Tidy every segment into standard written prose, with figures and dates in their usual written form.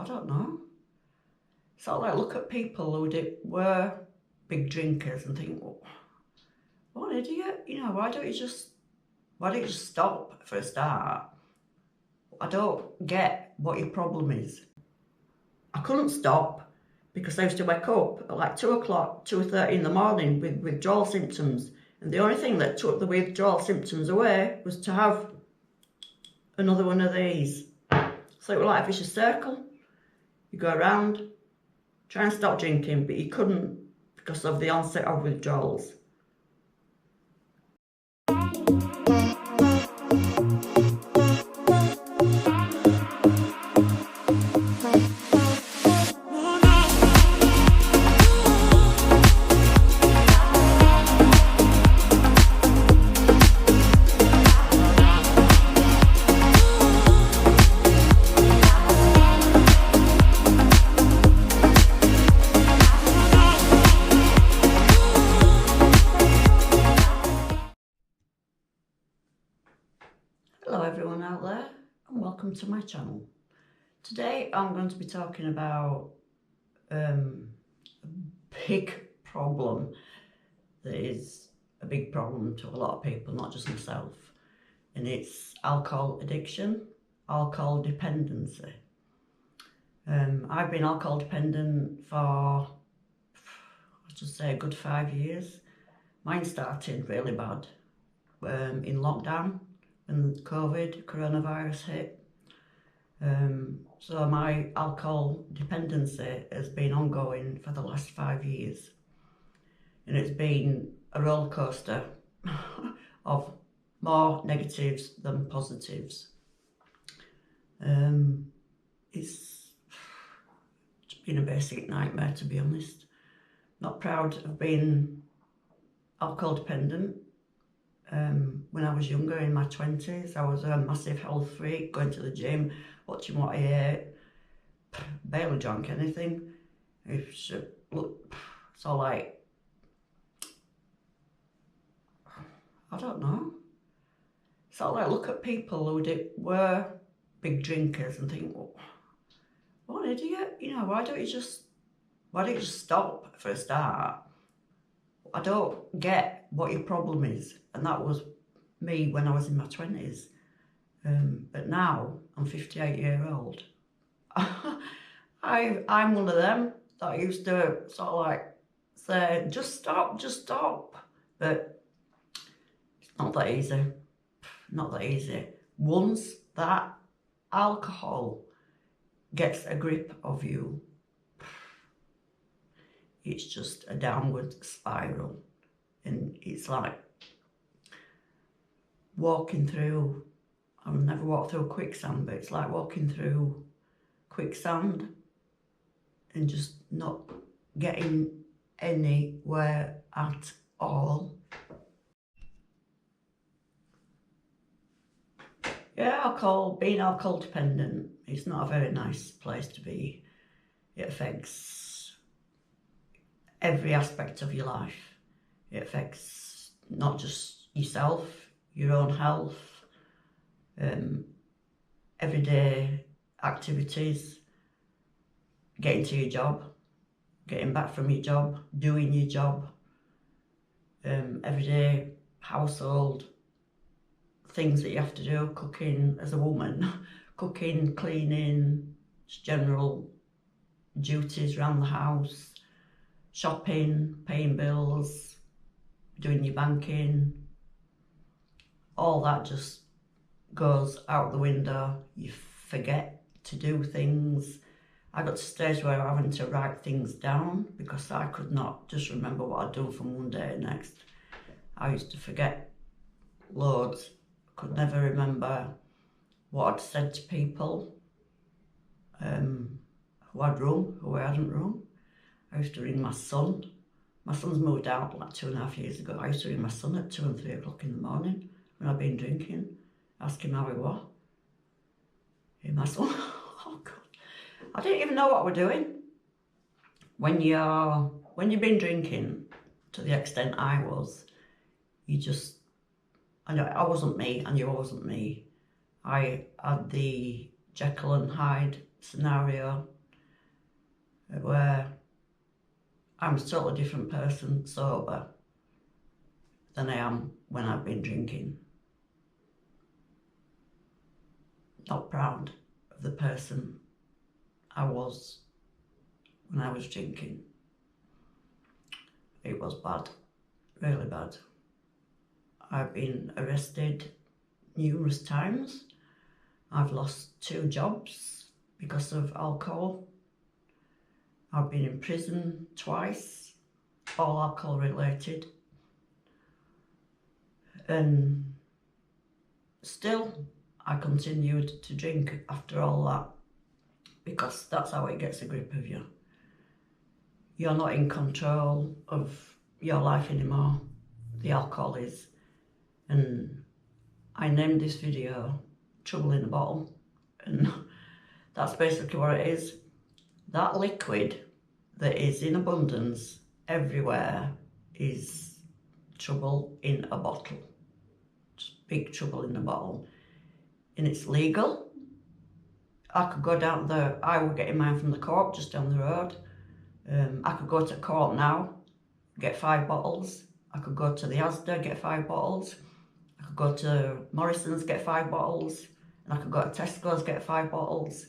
I don't know. Sort of like look at people who were big drinkers and think, well, what an idiot, you know, why don't you just stop for a start? I don't get what your problem is. I couldn't stop because I used to wake up at like 2 o'clock, 2:30 in the morning with withdrawal symptoms. And the only thing that took the withdrawal symptoms away was to have another one of these. So it was like a vicious circle. You go around, try and stop drinking, but you couldn't because of the onset of withdrawals. Hello everyone out there and welcome to my channel. Today I'm going to be talking about a big problem that is a big problem to a lot of people, not just myself, and it's alcohol addiction, alcohol dependency. I've been alcohol dependent for, let's just say, a good 5 years. Mine started really bad in lockdown when coronavirus hit. So my alcohol dependency has been ongoing for the last 5 years, and it's been a roller coaster of more negatives than positives. It's been a basic nightmare, to be honest. Not proud of being alcohol dependent. When I was younger, in my 20s, I was a massive health freak, going to the gym, watching what I ate, barely drank anything. It's all like, I don't know. Sort of like look at people who were big drinkers and think, well, what an idiot, you know, why don't you just stop for a start? I don't get what your problem is, and that was me when I was in my 20s. But now I'm 58 years old. I'm one of them that used to sort of like say, just stop. But it's not that easy. Not that easy. Once that alcohol gets a grip of you, it's just a downward spiral, and it's like walking through, I've never walked through quicksand, but it's like walking through quicksand and just not getting anywhere at all. Yeah, being alcohol dependent, it's not a very nice place to be. It affects every aspect of your life. It affects not just yourself, your own health, everyday activities, getting to your job, getting back from your job, doing your job, everyday household things that you have to do, cooking as a woman, cooking, cleaning, just general duties around the house, shopping, paying bills, doing your banking, all that just goes out the window. You forget to do things. I got to a stage where I was having to write things down because I could not just remember what I'd done from one day to the next. I used to forget loads. Could never remember what I'd said to people, who I'd rung, who I hadn't rung. I used to ring my son. My son's moved out like 2.5 years ago. I used to ring my son at 2 and 3 o'clock in the morning when I'd been drinking, ask him how he was. Hey, my son, oh God. I didn't even know what we're doing. When you've been drinking to the extent I was, I know I wasn't me, I knew I wasn't me. I had the Jekyll and Hyde scenario where I'm a totally different person sober than I am when I've been drinking. Not proud of the person I was when I was drinking. It was bad, really bad. I've been arrested numerous times. I've lost 2 jobs because of alcohol. I've been in prison twice, all alcohol related. And still, I continued to drink after all that, because that's how it gets a grip of you. You're not in control of your life anymore. The alcohol is. And I named this video Trouble in a Bottle, and that's basically what it is. That liquid that is in abundance everywhere is trouble in a bottle. Just big trouble in a bottle. And it's legal. I could go down I would get mine from the co-op just down the road. I could go to court now, get 5 bottles. I could go to the Asda, get 5 bottles. I could go to Morrison's, get 5 bottles. And I could go to Tesco's, get 5 bottles.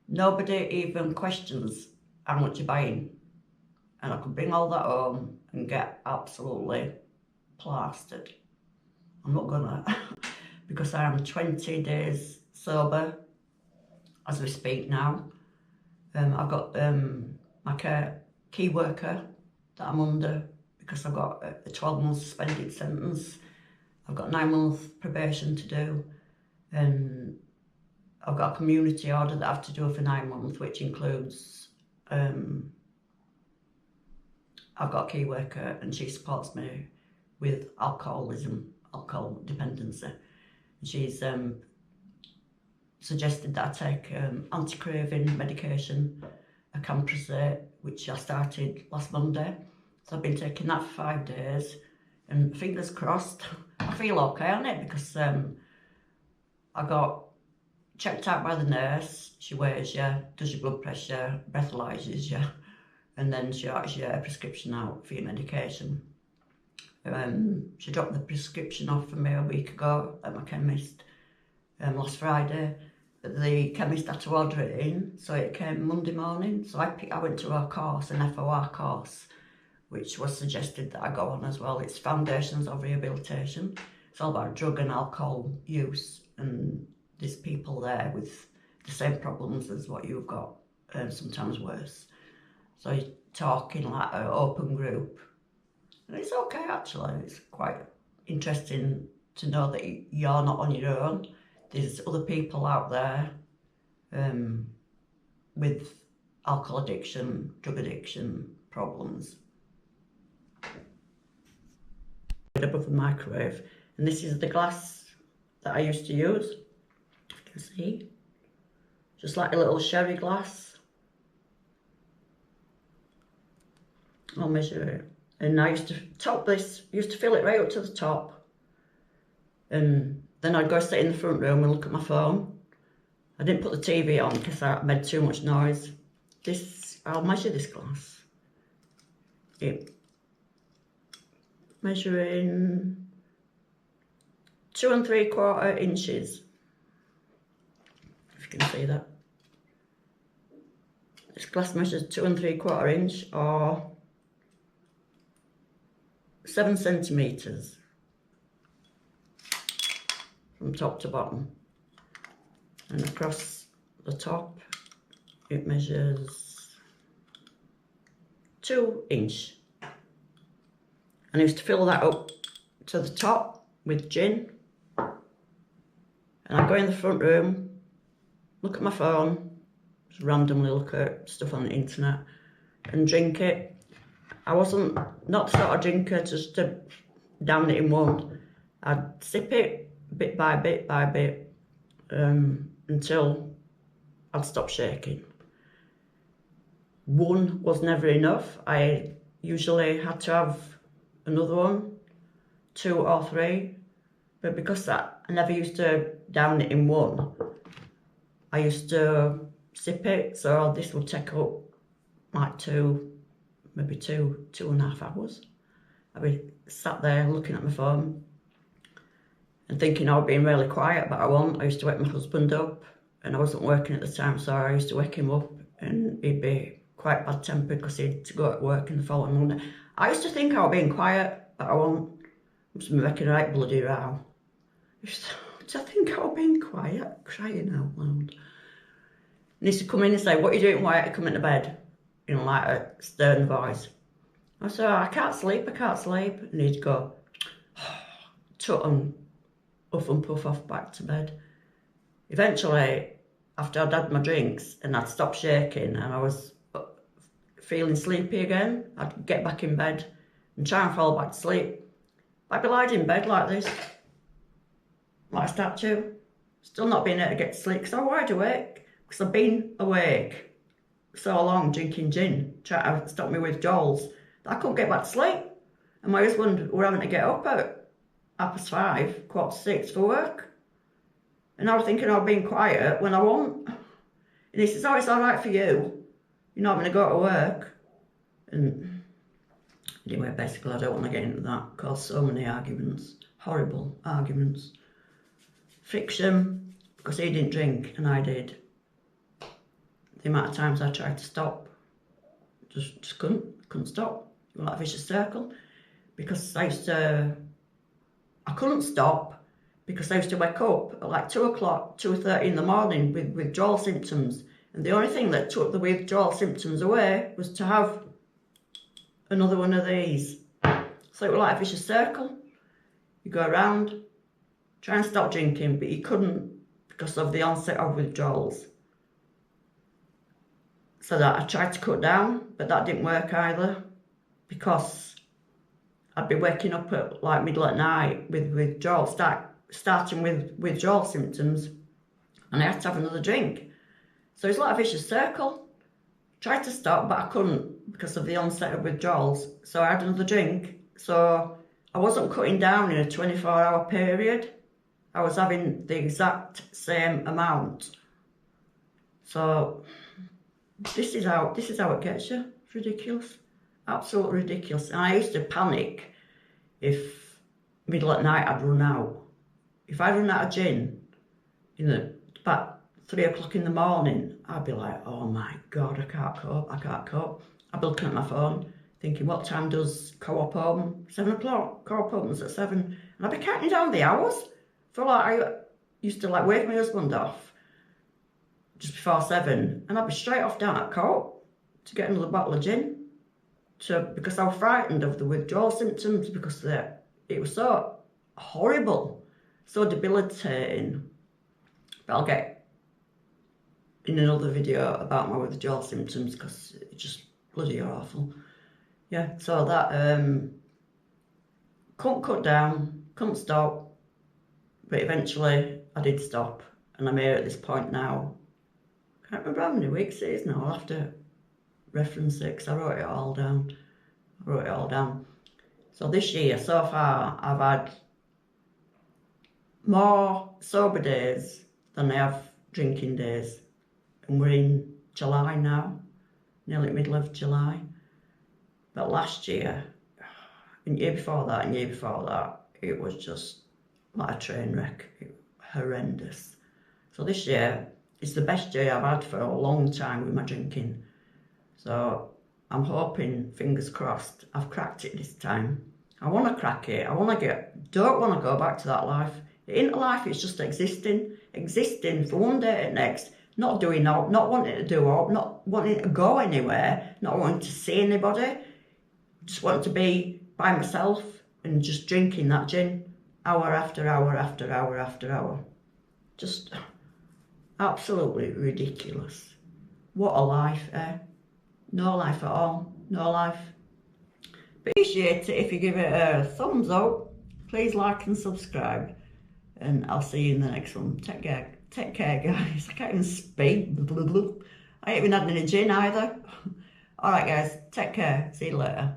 Nobody even questions how much you're buying. And I could bring all that home and get absolutely plastered. I'm not gonna, because I am 20 days sober as we speak now. I've got my key worker that I'm under because I've got a 12-month suspended sentence. I've got 9-month probation to do, and I've got a community order that I have to do for 9 months, which includes I've got a key worker and she supports me with alcohol dependency. She's suggested that I take anti-craving medication, a Camprosate, which I started last Monday. So I've been taking that for 5 days, and fingers crossed, I feel okay on it, because I got checked out by the nurse. She weighs you, does your blood pressure, breathalyzes you, and then she writes you a prescription out for your medication. She dropped the prescription off for me a week ago at my chemist last Friday. But the chemist had to order it in, so it came Monday morning. So I went to a course, an FOR course, which was suggested that I go on as well. It's Foundations of Rehabilitation. It's all about drug and alcohol use, and there's people there with the same problems as what you've got, sometimes worse. So you're talking like an open group. And it's okay, actually. It's quite interesting to know that you're not on your own. There's other people out there with alcohol addiction, drug addiction problems. Above the microwave, and this is the glass that I used to use. You can see, just like a little sherry glass. I'll measure it, and I used to fill it right up to the top, and then I'd go sit in the front room and look at my phone. I didn't put the TV on because I made too much noise. I'll measure this glass. It measuring 2 3/4 inches. If you can see that. This glass measures 2 3/4 inch, or 7 centimetres from top to bottom, and across the top it measures 2 inch. And I used to fill that up to the top with gin, and I'd go in the front room, look at my phone, just randomly look at stuff on the internet, and drink it. I wasn't not the sort of drinker just to down it in one. I'd sip it bit by bit by bit until I'd stop shaking. One was never enough. I usually had to have another one, 2 or 3, but because I never used to down it in one, I used to sip it, so this would take up like maybe two and a half hours. I'd be sat there looking at my phone and thinking I was being really quiet, but I wasn't. I used to wake my husband up, and I wasn't working at the time, so I used to wake him up, and he'd be quite bad-tempered because he had to go to work in the following Monday. I used to think I was being quiet, but I wasn't. I was making a right bloody row. I used to think I was being quiet, crying out loud. And he used to come in and say, "What are you doing, Wyatt? I come into bed," you know, like a stern voice. I said, "I can't sleep, I can't sleep." And he'd go, tut and huff and puff off back to bed. Eventually, after I'd had my drinks and I'd stopped shaking and I was feeling sleepy again, I'd get back in bed and try and fall back to sleep. I'd be lying in bed like this, like a statue, still not being able to get to sleep because I'm wide awake, because I've been awake so long drinking gin, trying to stop me withdrawals, that I couldn't get back to sleep. And my husband were having to get up at 5:30, 5:45 for work. And I was thinking I was being quiet when I wasn't. And he says, "Oh, it's all right for you. You're not going to go to work." And anyway, basically, I don't want to get into that. Caused so many arguments, horrible arguments. Friction, because he didn't drink and I did. The amount of times I tried to stop, just couldn't stop. It was like a vicious circle. Because I couldn't stop because I used to wake up at like 2 o'clock, 2:30 in the morning with withdrawal symptoms. And the only thing that took the withdrawal symptoms away was to have another one of these. So it was like a vicious circle. You go around, try and stop drinking, but you couldn't because of the onset of withdrawals. So that I tried to cut down, but that didn't work either because I'd be waking up at like middle at night with withdrawal, starting with withdrawal symptoms, and I had to have another drink. So it's like a vicious circle. Tried to stop, but I couldn't because of the onset of withdrawals. So I had another drink. So I wasn't cutting down in a 24-hour period. I was having the exact same amount. So this is how it gets you. It's ridiculous. Absolutely ridiculous. And I used to panic if middle at night I'd run out. If I run out of gin about 3 o'clock in the morning, I'd be like, "Oh my God, I can't cope. I'd be looking at my phone, thinking, what time does Co-op open? 7 o'clock. Co-op opens at 7. And I'd be counting down the hours. For like, I used to like wake my husband off just before 7, and I'd be straight off down at Co-op to get another bottle of gin. Because I was frightened of the withdrawal symptoms, because it was so horrible, so debilitating. But I'll get in another video about my withdrawal symptoms because it's just bloody awful. Yeah, so that couldn't cut down, couldn't stop, but eventually I did stop, and I'm here at this point now. Can't remember how many weeks it is now. I'll have to reference it because I wrote it all down. So this year so far I've had more sober days than I have drinking days, and we're in July now, nearly middle of July. But last year and year before that, it was just like a train wreck. Horrendous. So this year is the best year I've had for a long time with my drinking. So I'm hoping, fingers crossed, I've cracked it this time. I want to crack it. don't want to go back to that life. It ain't a life, it's just existing for one day at next, not doing out, not wanting to do out, not wanting to go anywhere, not wanting to see anybody, just wanting to be by myself and just drinking that gin hour after hour after hour after hour. Just absolutely ridiculous. What a life, eh? No life at all. No life. Appreciate it if you give it a thumbs up. Please like and subscribe. And I'll see you in the next one. Take care, guys. I can't even speak. I ain't even had any gin either. Alright, guys. Take care. See you later.